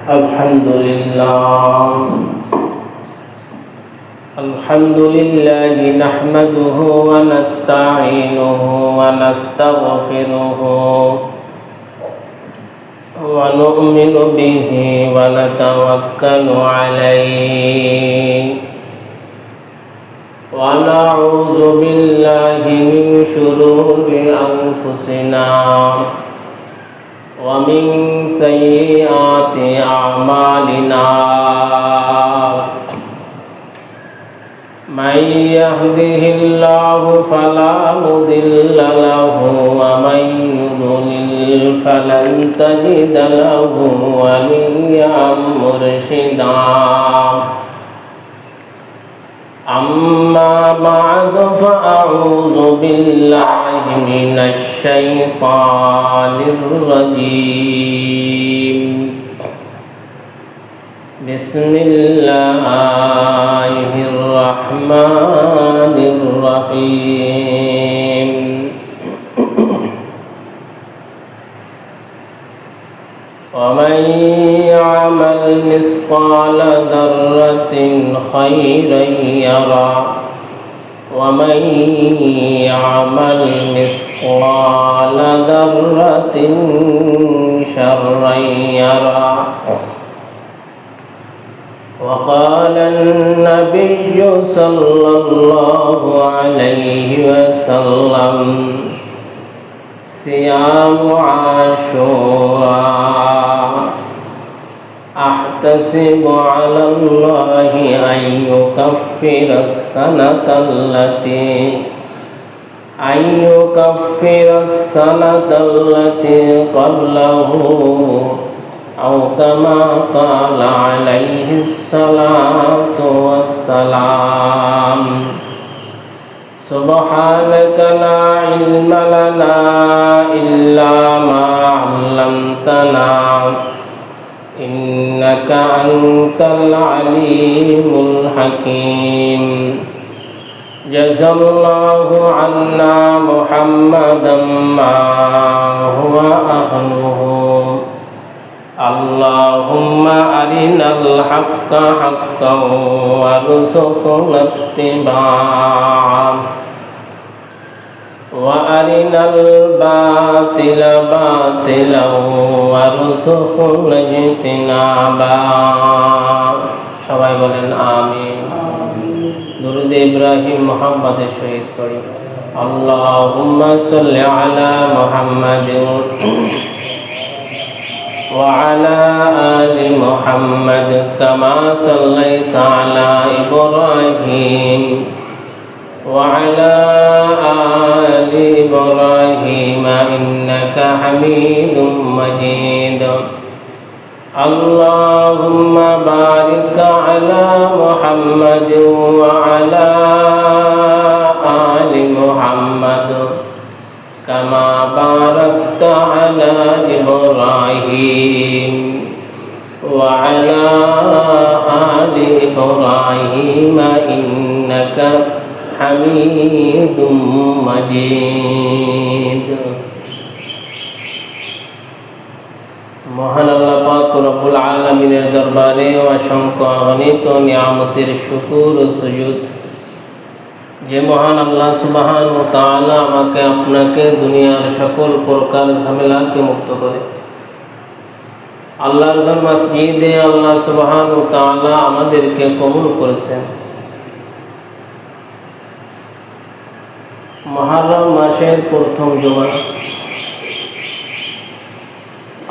الحمد لله نحمده ونستعينه ونستغفره ونؤمن به ونتوكل عليه ونعوذ بالله من شرور أنفسنا ومن سيئات أعمالنا من يهده الله فلا مضل له ومن يضلل فلن تجد له وليا مرشدا أما بعد فأعوذ بالله من الشيطان الرجيم بسم الله الرحمن الرحيم ومن يعمل مثقال ذرة خيرا يره ومن يعمل مثقال ذرة شرا يره وقال النبي صلى الله عليه وسلم صيام عاشوراء أحتسب على الله أن يكفر السنة التي قبله أو كما قال عليه الصلاة والسلام سبحانك لا علم لنا إلا ما علمتنا إنك أنت العليم الحكيم جزا الله عنا محمدا ما هو أهله اللهم أرنا الحق حقا وارزقنا اتباعه وأرنا الباطل باطلا وارزقنا اجتنابه সবাই বলেন আমিন দুরূদ ইব্রাহিম মুহাম্মাদের সহিত পড়ি আল্লাহুম্মা সাল্লি আলা মুহাম্মাদ وعلى آل محمد كما صليت على إبراهيم وعلى آل إبراهيم إنك حميد مجيد اللهم بارك على محمد وعلى آل محمد كما باركت على إبراهيم وعلى آل إبراهيم إنك حميد مجيد মহান আল্লাহ পাক রব্বুল আলামিনের দরবারে অসংখ্য অগণিত নিয়ামতের শুকর ও সুজুদ যে মহান আল্লাহ সুবহানাহু ওয়া তাআলা আমাকে আপনাকে দুনিয়ার সকল প্রকার ঝামেলাকে মুক্ত করে আল্লাহর ঘর মসজিদে আল্লাহ সুবহানাহু ওয়া তাআলা আমাদেরকে কবুল করেছেন। মুহররম মাসের প্রথম জুমা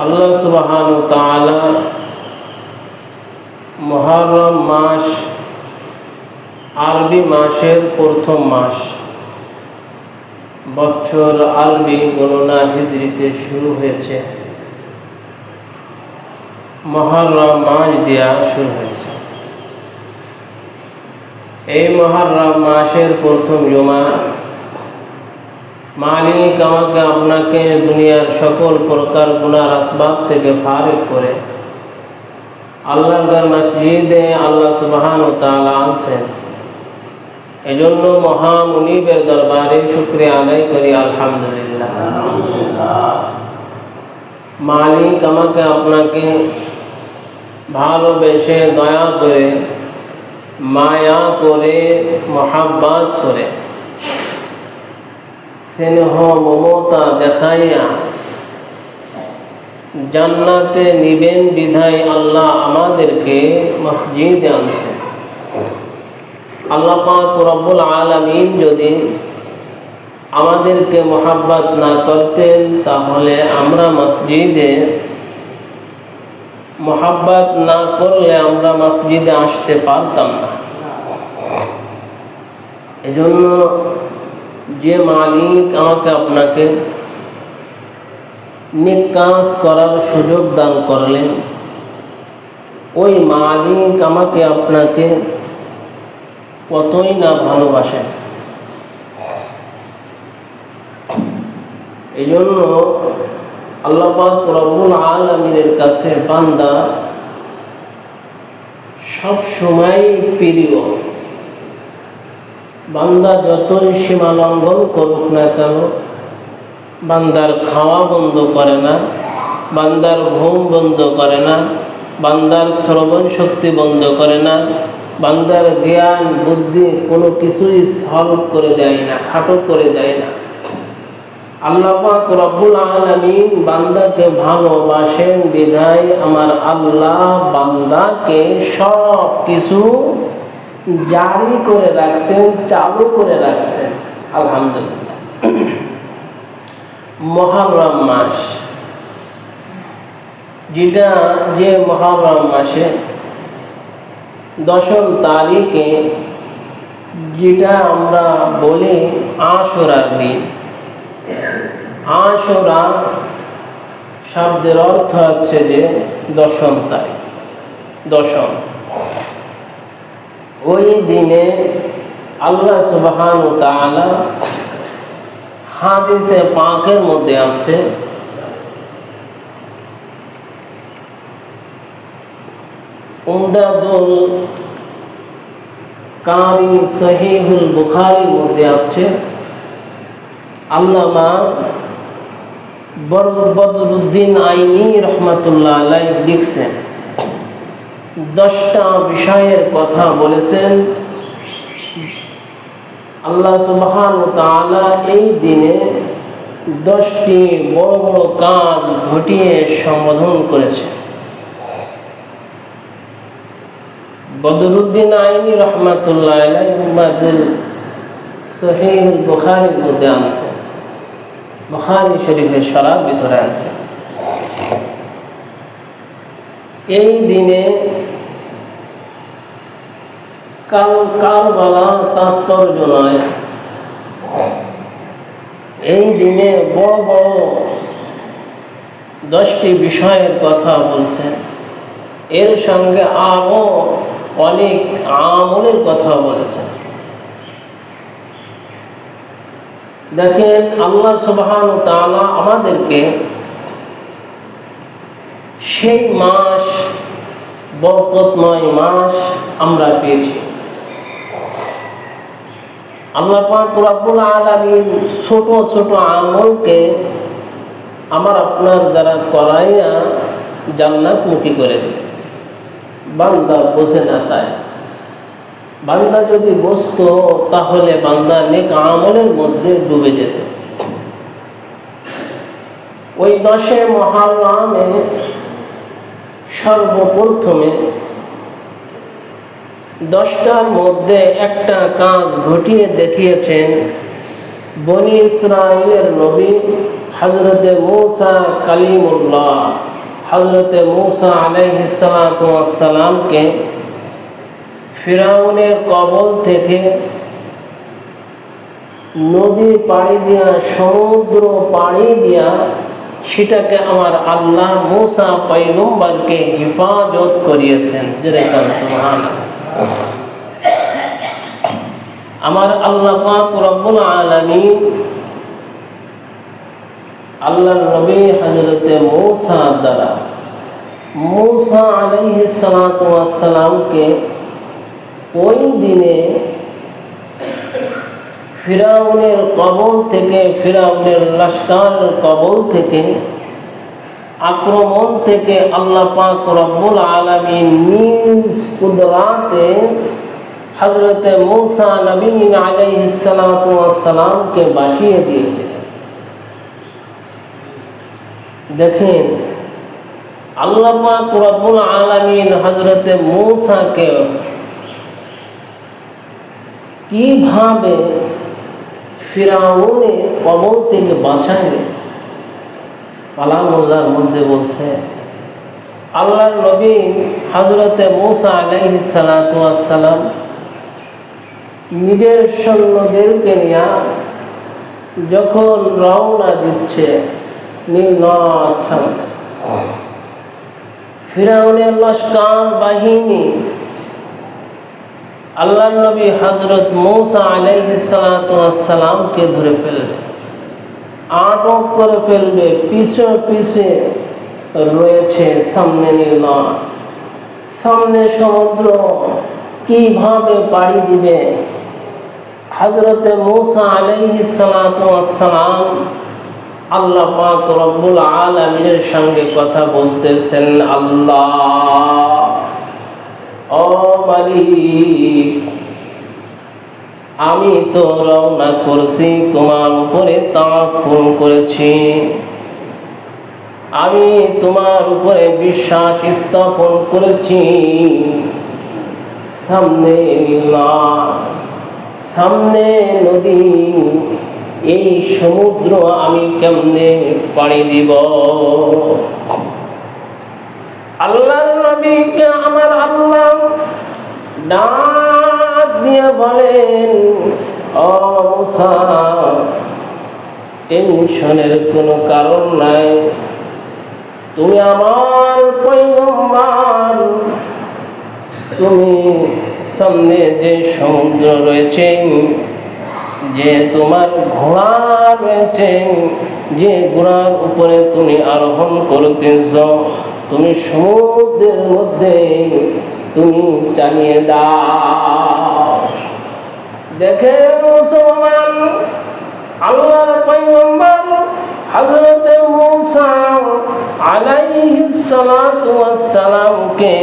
আল্লাহ সুবহানাহু ওয়া তাআলা মুহররম মাস আরবি মাসের প্রথম মাস, বছর আরবি গণনা হিজরিতে শুরু হয়েছে, মুহররম মাস দিয়া শুরু হয়েছে। এই মুহররম মাসের প্রথম জুমা মালিক আমাকে আপনাকে দুনিয়ার সকল প্রকার গুনার আসবাব থেকে ফারিগ করে আল্লাহর ঘর মসজিদে আল্লাহ সুবহানাহু ওয়া তাআলা আনছেন। এজন্য মহামুনিবের দরবারে শুকরিয়া আদায় করি আলহামদুলিল্লাহ। মালিক আমাকে আপনাকে ভালোবেসে দয়া করে মায়া করে মোহাব্বত করে স্নেহ মমতা দেখাইয়া জান্নাতে নিবেন বিধায় আল্লাহ আমাদেরকে মসজিদে আনছেন। আল্লাহ পাক রব্বুল আলামিন যদি আমাদেরকে মোহাব্বত না করতেন তাহলে আমরা মসজিদে মোহাব্বত না করলে আমরা মসজিদে আসতে পারতাম না। এজন্য যে মালিক আমাকে আপনাকে নেক কাজ করার সুযোগ দান করলেন, ওই মালিক আমাকে আপনাকে কতই না ভালোবাসেন। এই জন্য আল্লাহ পাক রব্বুল আলামিনের কাছে বান্দা সব সময় প্রিয়। বান্দা যতই সীমা লঙ্ঘন করুক না কেন, বান্দার খাওয়া বন্ধ করে না, বান্দার ঘুম বন্ধ করে না, বান্দার শ্রবণ শক্তি বন্ধ করে না, বান্দার জ্ঞান বুদ্ধি কোনো কিছুই সলভ করে দেয় না, খাটো করে দেয় না। আল্লাহ পাক রব্বুল আলামিন বান্দাকে ভালোবাসেন বিধায় আমার আল্লাহ বান্দাকে সব কিছু জারি করে রাখছেন, চালু করে রাখছেন। আলহামদুলিল্লাহ। মুহররম মাস, যে মুহররম মাসে 10 তারিখে যেটা আমরা বলি আশুরার দিন। আশুরা শব্দের অর্থ হচ্ছে যে 10ম তারিখ, 10ম। ওই দিনে আল্লাহ সুবহানাহু ওয়া তাআলা হাদিসে পাকের মধ্যে আছে, উমদাতুল কারি সহিহুল বুখারীর মধ্যে আছে, আল্লামা বদরুদ্দিন আইনি রহমাতুল্লাহ আলাইহি লিখছেন, 10টা বিষয়ের কথা বলেছেন। আল্লাহ সুবহানাহু ওয়া তাআলা এই দিনে 10টি বড় বড় কাজ ঘটিয়ে সম্বোধন করেছে। বদরুদ্দিন আইনি রহমাতুল্লাহ আলাইহি উম্মাতুল সহিহুল বুখারীর মধ্যে আছে, বুখারী শরীফের শরাব ভিতরে আছে। এই দিনে কারবালা তাৎপর্য নয়, এই দিনে বড় বড় 10টি বিষয়ের কথা বলছেন। এর সঙ্গে আরো অনেক আমলের কথা বলেছেন। দেখেন, আল্লাহ সুবহানাহু ওয়া তাআলা আমাদেরকে সেই মাস, বরকতময় মাস আমরা পেয়েছি। আল্লাহ পাক রব্বুল আলামিন ছোট ছোট আমলকে আমার আপনার দ্বারা করাইয়া জান্নাতমুখী করে দেবে। বান্দা বোঝে না, তাই বান্দা যদি বুঝতো তাহলে বান্দা নেক আমলের মধ্যে ডুবে যেত। ওই 10 মুহররমে সর্বপ্রথমে 10টার মধ্যে একটা কাজ ঘটিয়ে দেখিয়েছেন বনি ইসরাইলের নবী হযরতে মূসা কালিমুল্লাহ, হযরতে মূসা আলাইহিস সালাতু ওয়াস সালামকে ফিরাউনের কবল থেকে নদী পাড়ি দিয়া, সমুদ্র পাড়ি দিয়া সেটাকে আমার আল্লাহ মূসা পয়গম্বরকে হিফাজত করিয়েছেন। যেরকম সুবহানাল্লাহ। আমার আল্লাহ পাক রব্বুল আলামিন আল্লাহর নবী হযরতে মূসা দ্বারা মূসা আলাইহিস সালাতু ওয়াস সালামকে ওই দিনে ফিরাউনের কবল থেকে, ফিরাউনের লস্কর কবল থেকে আক্রমণ থেকে আল্লাহ পাক রব্বুল আলামিন নিজ কুদরাতে হযরতে মূসা নবী আলাইহিস সালাতু ওয়াস সালামকে বাঁচিয়ে দিয়েছিলেন। দেখেন আল্লাহ পাক রব্বুল আলামিন হযরতে মূসাকে কিভাবে ফিরাউনের কবল থেকে বাঁচালেন। কালামুল্লাহর মধ্যে বলছে আল্লাহর নবী হযরতে মূসা আলাইহিস সালাতু ওয়াস সালাম নিজের সৈন্যদেরকে নিয়ে যখন রওনা দিচ্ছে নীলনদ সামনে, ফিরাউনের লস্কর বাহিনী আল্লাহর নবী হযরত মূসা আলাইহিস সালাতু ওয়াস সালামকে ধরে ফেলবে, আটক করে ফেলবে। পিছে পিছে রয়েছে সামনে নীলনদ, সামনে সমুদ্র, কিভাবে পাড়ি দিবে। হযরতে মূসা আলাইহিস সালাতু ওয়াস সালাম আল্লাহ পাক রব্বুল আলামিনের সঙ্গে কথা বলতেছেন, আল্লাহ ও মালিক, আমি তো রওনা করছি, তোমার উপরে তাওয়াক্কুল করেছি, আমি তোমার উপরে বিশ্বাস স্থাপন করেছি। সামনে নীলনদ, সামনে নদী, এই সমুদ্র আমি কেমনে পাড়ি দিব। আল্লাহর নবীকে আমার আল্লাহ ডাক দিয়ে বলেন, ও মূসা, টেনশনের কোনো কারণ নাই, তুমি আমার পয়গম্বর, তুমি সামনে যে সমুদ্র রয়েছে, যে তোমার ঘোড়া রয়েছে, যে ঘোড়ার উপরে তুমি আরোহণ করতেছ, তুমি সমুদ্রের মধ্যে তুমি চালিয়ে দাও। দেখেন মুসলমান, আল্লাহর পয়গম্বর হযরতে মূসা আলাইহিস সালাতু ওয়াস সালামকে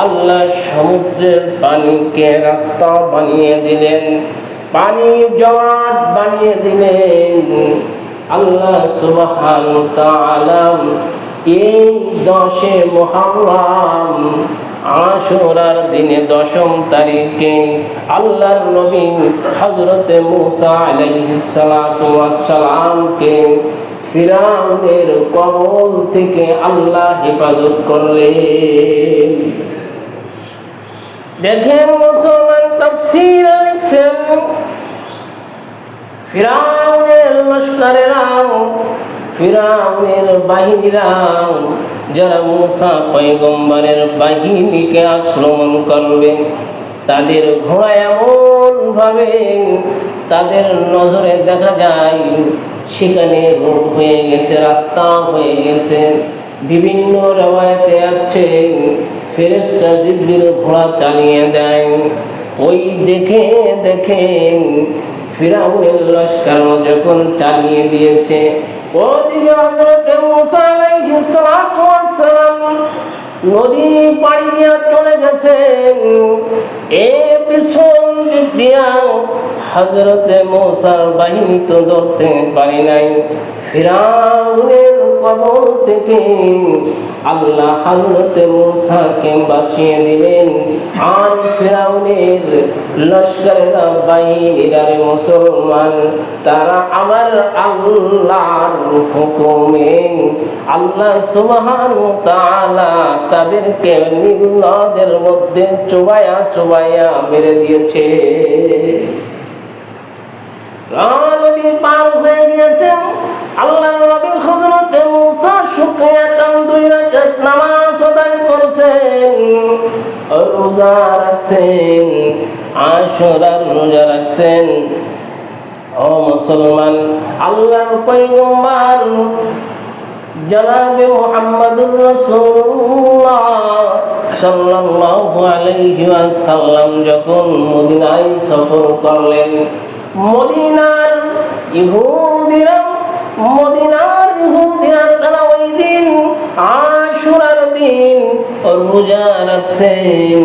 আল্লাহ সমুদ্রের পানিকে রাস্তা বানিয়ে দিলেন, পানি জমাট বানিয়ে দিলেন। আল্লাহ সুবহানাহু ওয়া তাআলা এই 10 মুহররম আশুরার দিনে 10ম তারিখে আল্লাহর নবী হযরতে মূসা আলাইহিস সালাতু ওয়াস সালামকে ফিরাউনের কবল থেকে আল্লাহ হেফাজত করলেন। দেখেন মুসলমান, তাফসীরে লিখছেন ফিরাউনের লস্করেরা, ফিরাউনের বাহিনীরা যারা মূসা পয়গম্বরের বাহিনীকে আক্রমণ করবে, তাদের ঘোড়া এমন ভাবে তাদের নজরে দেখা যায় সেখানে রোড হয়ে গেছে, রাস্তা হয়ে গেছে। বিভিন্ন রওয়ায়াতে আছে ফেরেশতা জিবরিল ঘোড়া চালিয়ে দেয়। ওই দেখে দেখে ফিরাউনের লস্কর যখন চালিয়ে দিয়েছে, ওদিকে হযরতে মূসা আলাইহিস সালাতু ওয়াস সালাম নদী পাড়ি দিয়ে চলে গেছেন। পিছন দিক দিয়া হযরতে মূসার বাহিনী তো ধরতে পারি নাই, ফিরাউনের কবল থেকে আল্লাহ হযরতে মূসাকে বাঁচিয়ে দিলেন। আর ফিরাউনের লস্করেরা বাহিনীরা মুসলমান, তারা আমার আল্লাহর হুকুমে আল্লাহ সুবহানাহু ওয়া তাআলা তাদেরকে নীলনদের মধ্যে চুবায়া চুবায়া মেরে দিয়েছে। নদী পার হয়ে গিয়েছেন। আল্লাহর নবী হযরতে মূসা শুকরিয়া টান 2 রাকাত নামাজ আদায় করেছেন, রোজা রাখছেন, আশুরার রোজা রাখছেন। ও মুসলমান, আল্লাহর পয়গম্বর জনাবে মুহাম্মদুর রাসূলুল্লাহ সাল্লাল্লাহু আলাইহি ওয়াসাল্লাম যখন মদিনায় সফর করলেন, মদিনার ইহুদিরা, মদিনার ইহুদিরা তারা ওই দিন আশুরার দিন রোজা রাখছেন।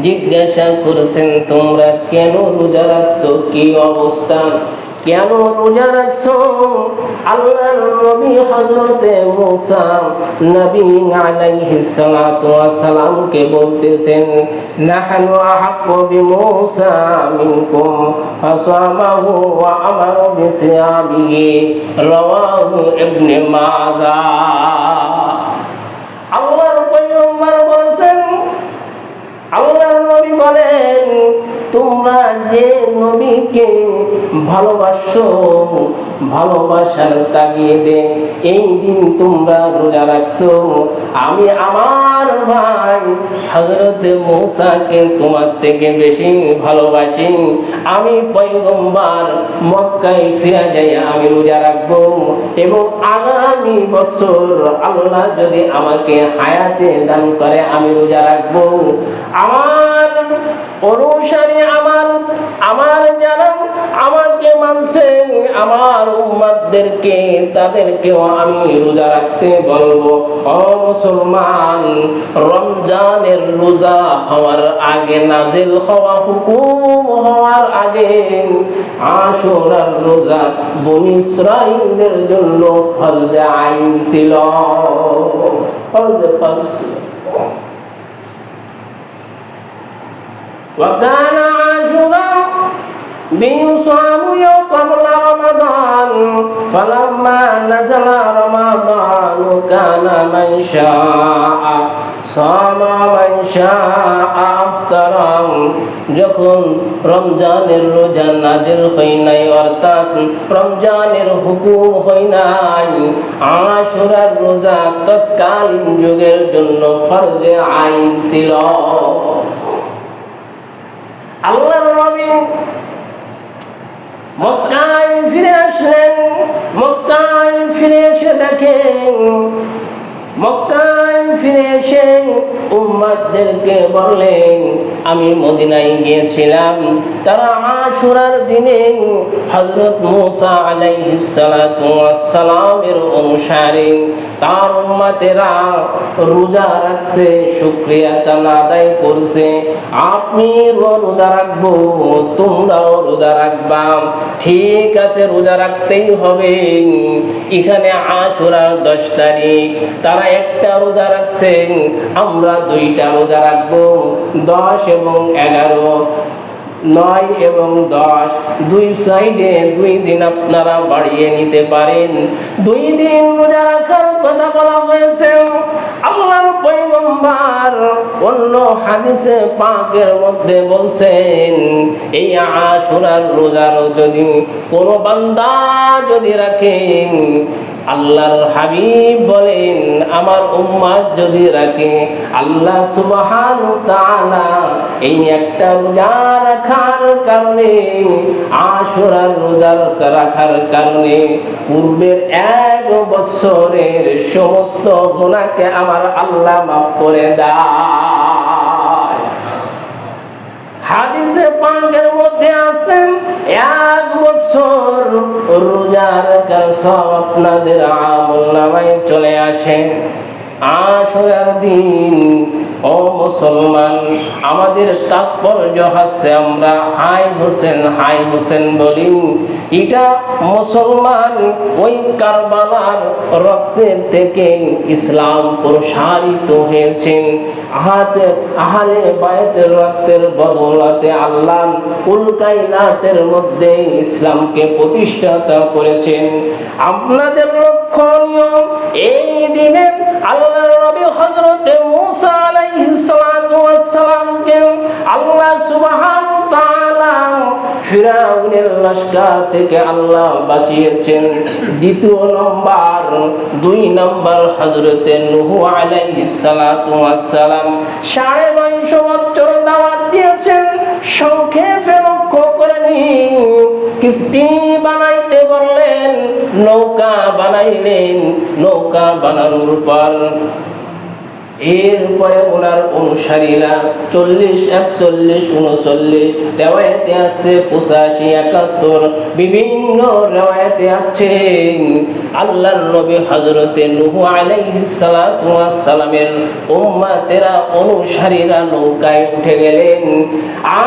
জিজ্ঞাসা করেছেন, তোমরা কেন রোজা রাখছো, কি অবস্থা, কেন রোজা রাখছো? আল্লাহর নবী হযরতে মুসা নবী আলাইহিস সালাতু ওয়াস সালামকে বলতেছেন, নাহনু আহাক্কু বিমুসা মিনকুম ফাসামাহু ওয়া আমারু বিসিয়ামিহি, রাওয়াহু ইবনে মাজাহ। আল্লাহর পয়গম্বর বলেন, আল্লাহর নবী বলেন, তোমরা যে নবীকে ভালোবাসো, ভালোবাসার তাগিদে এই দিন তোমরা রোজা রাখছো। আমি আমার ভাই হযরত মুসাকে তোমার থেকে বেশি ভালোবাসি। আমি পয়গম্বর মক্কায় ফিরে যাই, আমি রোজা রাখবো এবং আগামী বছর আল্লাহ যদি আমাকে হায়াতে দান করে আমি রোজা রাখবো। আমার অনুসারী, আমার যারা আমাকে মানছেন, আমার উম্মতদেরকে তাদেরকেও আমি রোজা রাখতে বলবো। ও মুসলমান, রমজানের রোজা হওয়ার আগে, নাজিল হওয়া হুকুম হওয়ার আগে আশুরার রোজা বনী ইসরাঈলদের জন্য ফরজে আইন ছিল, ফরজে ছিল। وكان عاشوراء بيصام يوم قبل رمضان فلما نزل رمضان كان من شاء صام من شاء أفطر। যখন রমজানের রোজা নাজিল হয় নাই, অর্থাৎ রমজানের হুকুম হয় নাই, আশুরার রোজা তৎকালীন যুগের জন্য ফরজে আইন ছিল। আল্লাহর নবী মক্কায় ফিরে আসলেন। মক্কায় ফিরে এসে দেখেন, মক্কায় ফিরে এসে উম্মতদেরকে বললেন, আমি মদিনায় গিয়েছিলাম। তারা আশুরার দিনে হযরত মুসা আলাইহিস সালাতু ওয়াস সালামের অনুসারী তার উম্মতেরা রোজা রাখছে, শুকরিয়া আদায় করছে। আপনি রোজা রাখবো, তোমরাও রোজা রাখবা, ঠিক আছে রোজা রাখতেই হবে। এখানে আশুরার 10 তারিখ, তারা একটা রোজা রাখছেন, আমরা 2টা রোজা রাখবো, 10 এবং 11, 9 এবং 10, 2 সাইডে 2 দিন আপনারা বাড়িয়ে নিতে পারেন। 2 দিন রোজা রাখার কথা বলা হয়েছে। আল্লাহর পয়গম্বর অন্য হাদিসে পাকের মধ্যে বলছেন, এই আশুরার রোজার যদি কোনো বান্দা যদি রাখে, আল্লাহর হাবিব বলেন, আমার উম্মত যদি রাখে, আল্লাহ সুবহানাহু ওয়া তাআলা এই একটা রোজা রাখার কারণে, আশুরার রোজা রাখার কারণে পূর্বের 1 বছরের সমস্ত গুনাহকে আমার আল্লাহ মাফ করে দেয়। হাদিসে পাকের মধ্যে আছে, 1 বছর রোজা রাখার সওয়াব আপনাদের আমলনামায় চলে আসে। আশুরার দিন, ও মুসলমান, আমাদের তাৎপর্য হচ্ছে আমরা হাই হোসেন বলি। এটা মুসলমান ওই কারবালার রক্তের থেকে ইসলাম প্রসারিত হয়েছে। আহলে বাইতের রক্তের বদৌলতে আল্লাহ কুল কায়নাতের মধ্যে ইসলামকে প্রতিষ্ঠিত করেছেন। আপনাদের লক্ষণীয় এই দিনে আল্লাহর নবী হযরতে মুসা আলাইহিস সালাতু ওয়াস সালামকে আল্লাহ সুবহানাহু ওয়া তাআলা ফিরাউনের লশকর থেকে আল্লাহ বাঁচিয়েছেন। দ্বিতীয় নম্বর, 2 নম্বর হযরতে নূহ আলাইহিস সালাতু ওয়াস সালাম 950 বছর দাওয়াত দিয়েছেন। সংক্ষেপে লক্ষ্য করে নিন, কিস্তি বানাইতে বললেন, নৌকা বানাইলেন। নৌকা বানানোর পর এরপরে ওনার অনুসারীরা 40, 41, 39, রেওয়ায়েতে আছে 85, 71, বিভিন্ন রেওয়ায়েতে আছে আল্লাহর নবী হযরতে নূহ আলাইহিস সালাতু ওয়াস সালামের উম্মতেরা অনুসারীরা নৌকায় উঠে গেলেন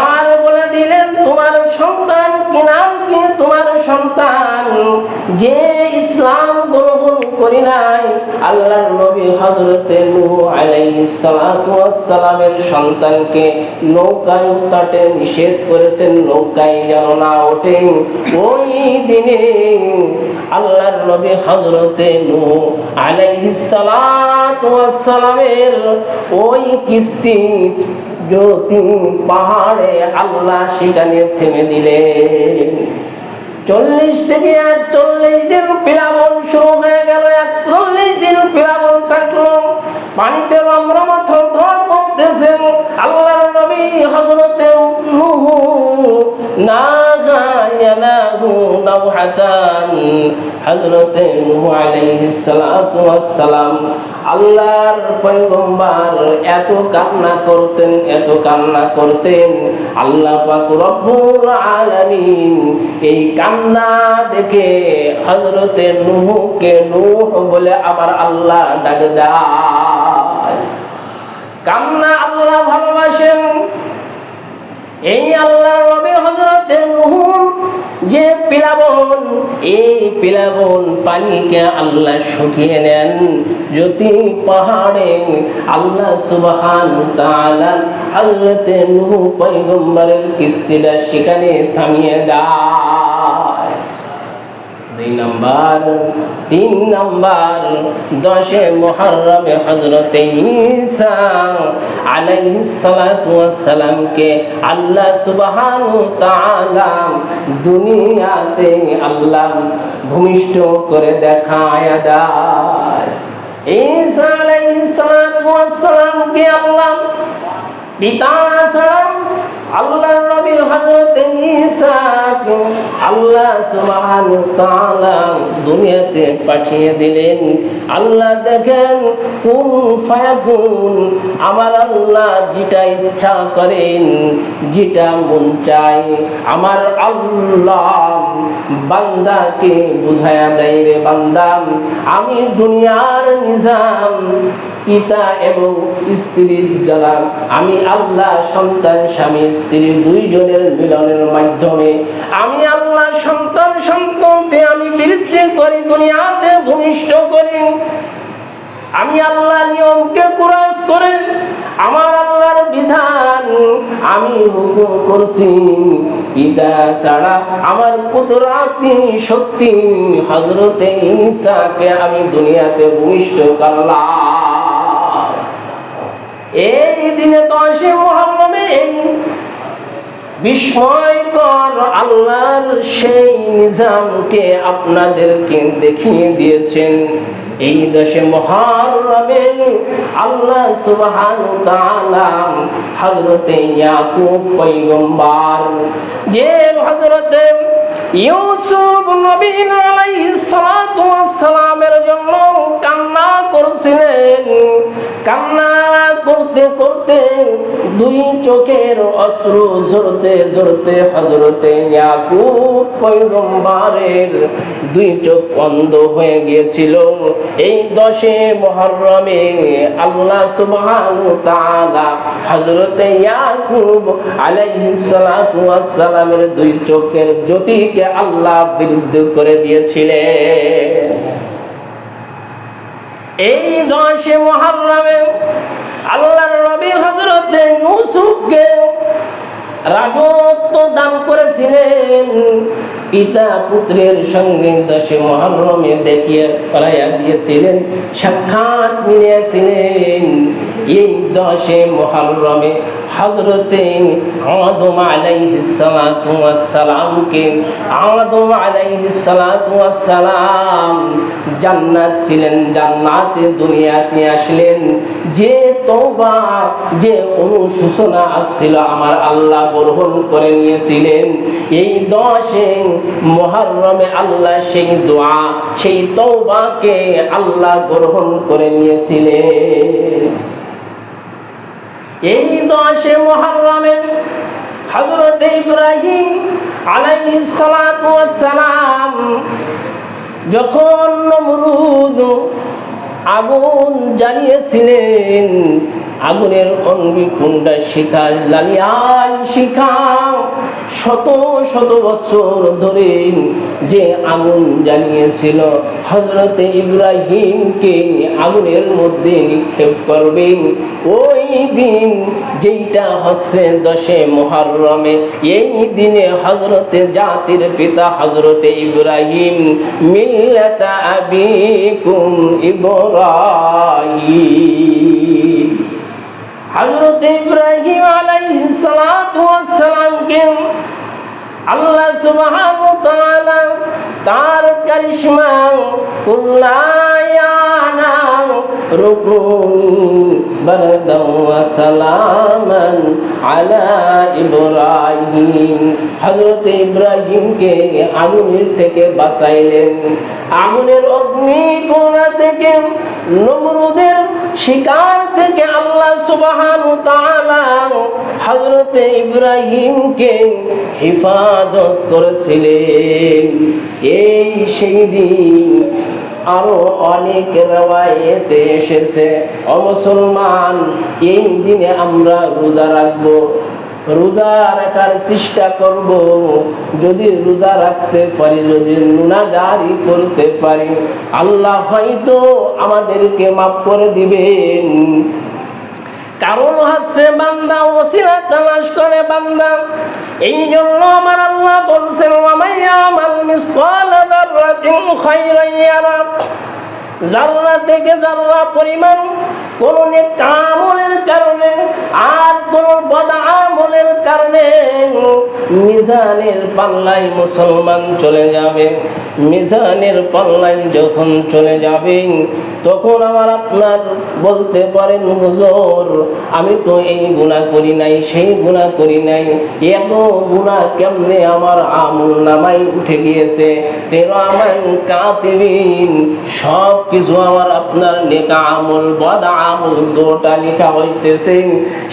আর বলে দিলেন, তোমার সন্তান কি নাম কি তোমার সন্তান যে ইসলাম গ্রহণ করি নাই? আল্লাহর নবী হযরতে নূহ আলাইহিস সালাতু ওয়াস সালামের সন্তানকে নৌকায় উঠতে নিষেধ করেছেন, নৌকায় যেন না ওঠে। ওই দিনে আল্লাহর নবী হযরতে নূহ আলাইহিস সালাতু ওয়াস সালামের ওই কিস্তি জ্যোতি পাহাড়ে আল্লাহ সেখানে থেমে দিলেন। 40 থেকে 48 দিন প্লাবন শুরু হয়ে গেল। 41 দিন প্লাবন থাকলো, পানিতে রমরমা থরথর করতেছেন। আল্লাহর নবী হযরতে নূহ হযরতে নূহ আলাইহিস সালাতু ওয়াস সালাম আল্লাহর পয়গম্বর এত কান্না করতেন, আল্লাহ পাক রব্বুল আলামিন এই কান্না দেখে হযরতে নূহকে নূহ বলে আমার আল্লাহ ডাক দেয়। কান্না আল্লাহ ভালোবাসেন। এই আল্লাহর নবী হযরতে নূহ যে প্লাবন, এই প্লাবন পানিকে আল্লাহ শুকিয়ে নেন জ্যোতি পাহাড়ে। আল্লাহ সুবহানাহু ওয়া তাআলা হযরতে নূহ পয়গম্বরের কিস্তিটা সেখানে থামিয়ে দেয়। 2 নাম্বার 3 নাম্বার 10 মুহররমে হযরতে ঈসা আলাইহিস সালাতু ওয়াস সালামকে আল্লাহ সুবহানাহু ওয়া তাআলা দুনিয়াতে আল্লাহ ভূমিষ্ঠ করে দেখায় দেয়। ঈসা আলাইহিস সালাতু ওয়াস সালামকে আল্লাহ পিতা ছাড়া আল্লাহর নবী হযরতে ঈসাকে আল্লাহ সুবহানাহু ওয়া তাআলা দুনিয়াতে পাঠিয়ে দিলেন। আল্লাহ দেখেন কুন ফায়াকুন, আমার আল্লাহ যেটা ইচ্ছা করেন, যেটা মন চায় আমার আল্লাহ বান্দাকে বুঝায়া দেয়, রে বান্দা আমি দুনিয়ার নিজাম পিতা এবং স্ত্রীর যারা আমি আল্লাহ সন্তান স্বামী স্ত্রী দুইজনের মিলনের মাধ্যমে আমি আল্লাহ সন্তানকে আমি বৃদ্ধি করি, দুনিয়াতে ভূমিষ্ঠ করি। আমি আল্লাহ নিয়মকে কুরাস করে আমার আল্লাহর বিধান আমি হুকুম করছি। পিতা ছাড়া আমার কুদরতি শক্তি হযরতে ঈসাকে আমি দুনিয়াতে ভূমিষ্ঠ করলাম। এই দিনে 10 মুহররমে বিস্ময়কর আল্লাহর সেই নিজামকে আপনাদেরকে দেখিয়ে দিয়েছেন। এই 10 মুহররমে আল্লাহ সুবহানাহু ওয়া তাআলা হযরতে ইয়াকুব পয়গম্বর যে হযরতে ইউসুফ নবী আলাইহিস সালাতু ওয়াস সালামের জন্য কান্না করছিলেন, কান্না করতে করতে 2 চোখের অশ্রু ঝরতে হযরতে ইয়াকুব পয়গম্বরের 2 চোখ অন্ধ হয়ে গিয়েছিল। এই 10 মুহররমে আল্লাহ সুবহানাহু ওয়া তাআলা হযরতে ইয়াকুব আলাইহিস সালাতু ওয়াস সালামের 2 চোখের জ্যোতিকে আল্লাহ বিরুদ্ধ করে দিয়েছিলেন। এই 10 মুহররমে আল্লাহর নবী হযরতে ইউসুফকে রাজত্ব দান করেছিলেন। পিতা পুত্রের সঙ্গে 10 মুহররমে দেখিয়ে করাইয়া দিয়েছিলেন, সাক্ষাৎ মিলিয়েছিলেন। এই 10 মুহররমে হযরতে আদম আলাইহিস সালাতু ওয়াস সালামকে আদম আলাইহিস সালাতু ওয়াস সালাম জান্নাত ছিলেন, জান্নাতে দুনিয়াতে আসলেন। যে তওবা যে অনুশোচনা ছিল আমার আল্লাহ গ্রহণ করে নিয়েছিলেন। এই 10 মুহররমে আল্লাহ সেই দোয়া সেই তওবাকে আল্লাহ গ্রহণ করে নিয়েছিলেন। এই 10 মুহররমে হযরত ইব্রাহিম আলাইহিস সালাতু ওয়াস সালাম যখন নমরুদ আগুন জ্বালিয়েছিলেন, আগুনের অগ্নিকুণ্ডা শিখা লালিয়ান শিখা শত শত বছর ধরে যে আগুন জ্বালিয়েছিল, হযরত ইব্রাহিমকে আগুনের মধ্যে নিক্ষেপ করবেন ওই দিন, যেইটা হচ্ছে 10 মুহররমে। এই দিনে হযরতে জাতির পিতা হযরতে ইব্রাহিম মিল্লাতা আবিকুম ইব্রাহিম, হযরত ইব্রাহিম আলাইহিস সালাতু ওয়াস সালামকে আল্লাহ সুবহানাহু ওয়া তাআলা তার কারিশমা কুল্লায়ানা রুকুনি বারদাও ওয়া সালামান আলা ইব্রাহিম, হযরত ইব্রাহিমকে আগুনের থেকে বাঁচাইলেন, আগুনের অগ্নিকুণ্ডা থেকে, নমরুদের শিকার থেকে আল্লাহ সুবহানাহু ওয়া তাআলা হযরত ইব্রাহিমকে হেফাজত করেছিলেন। এই সেই দিন আরো অনেক riwayate এসেছে, ও মুসলমান, এই দিনে আমরা রোজা রাখবো, রোজা রাখার চেষ্টা করব, যদি রোজা রাখতে পারি, যদি মুনাজারি করতে পারি, আল্লাহ হয়তো আমাদেরকে মাফ করে দিবেন। কারণ হচ্ছে বান্দা ওসিলা তালাশ করে বান্দা, এই জন্য আমার আল্লাহ বলছেন ওয়া মাইয়ামাল মিসকালা যাররাতিন খায়রান ইয়ারা, যাররা থেকে যাররা পরিমাণ কোন নেক আমলের কারণে আর কোন বদ আমলের কারণে মিজানের পাল্লায় মুসলমান চলে যাবে, মিজানের পাল্লায় যখন চলে যাবেন তখন আমার আপনার বলতে পারেন হুজুর আমি তো এই গুনাহ করি নাই, সেই গুনাহ করি নাই, এত গুনাহ কেমনে আমার আমল নামায় উঠে গিয়েছে, কিরামান কাতিবিন, সব কিছু আমার আপনার নেক আমল বদ আমল দুটো লেখা হইতেছে।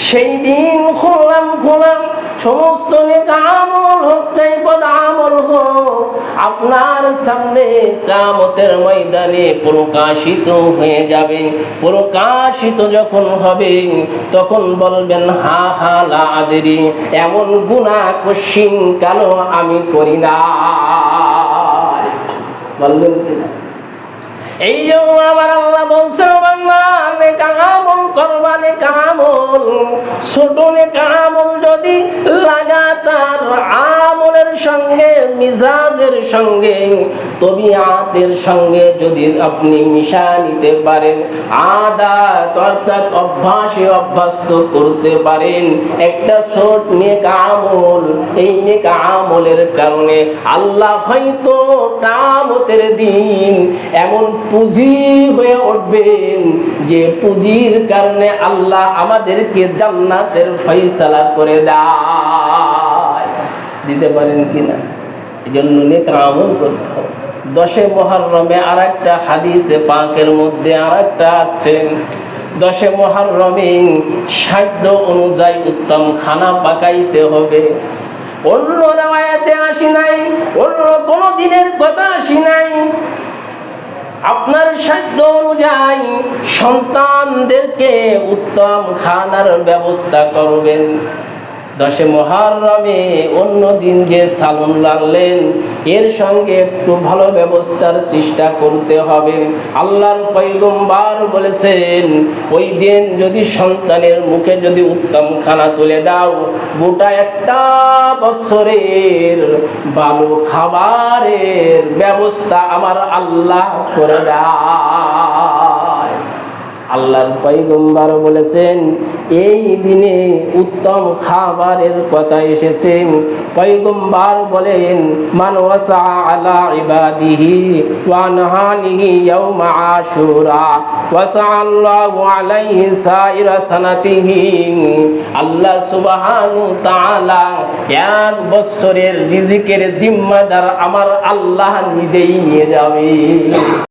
সেই দিন খোলাম সমস্ত নেক আমল হোক চাই বদ আমল হোক আপনার সামনে কিয়ামতের ময়দানে প্রকাশিত হয়ে যাবে। প্রকাশিত যখন হবে তখন বলবেন হা হা লা আদরি, এমন গুনাহ কোশ্চিন কেন আমি করি না, বলবেন কিনা? এই জন্য আমার আল্লাহ বলছে বান্দা নেক আমল করবা, নেক আমল, ছোট নেক আমল যদি লাগাতার আমলের সঙ্গে মিজাজের সঙ্গে তবিয়াতের সঙ্গে যদি আপনি মিশা নিতে পারেন, আদাত অর্থাৎ অভ্যাসে অভ্যস্ত করতে পারেন একটা ছোট নেক আমল, এই নেক আমলের কারণে আল্লাহ হয়তো কিয়ামতের দিন এমন পুঁজি হয়ে উঠবেন যে পুঁজির কারণে আল্লাহ আমাদেরকে জান্নাতের ফয়সালা করে দেয়। দিতে পারেন কিনা? এই জন্য নেক আমল করতে হবে। 10 মুহররমে আরেকটা হাদিসে পাকের মধ্যে আরেকটা আছে, 10 মুহররমে সাধ্য অনুযায়ী উত্তম খানা পাকাইতে হবে। অন্য রাওয়ায়াতে আসি নাই, অন্য কোনো দিনের কথা আসি নাই, আপনার সাধ্য অনুযায়ী সন্তানদেরকে উত্তম খানার ব্যবস্থা করবেন। 10 মুহররমে অন্য দিন যে সালুন লাগলেন এর সঙ্গে একটু ভালো ব্যবস্থার চেষ্টা করতে হবে। আল্লাহর পয়গম্বর বলেছেন ওই দিন যদি সন্তানের মুখে যদি উত্তম খানা তুলে দাও, গোটা একটা বছরের ভালো খাবারের ব্যবস্থা আমার আল্লাহ করে দেয়। আল্লাহর পয়গম্বর বলেছেন এই দিনে উত্তম খাবারের কথা এসেছে। পয়গম্বর বলেন মান ওয়াসা আলা ইবাদিহি ওয়া নাহানিহি ইয়াউমা আশুরা ওয়াসা আল্লাহু আলাইহি সাইরা সানাতিহি, আল্লাহ সুবহানাহু তাআলা এক বছরের রিজিকের জিম্মাদার আমার আল্লাহ নিজেই নিয়ে যাবে।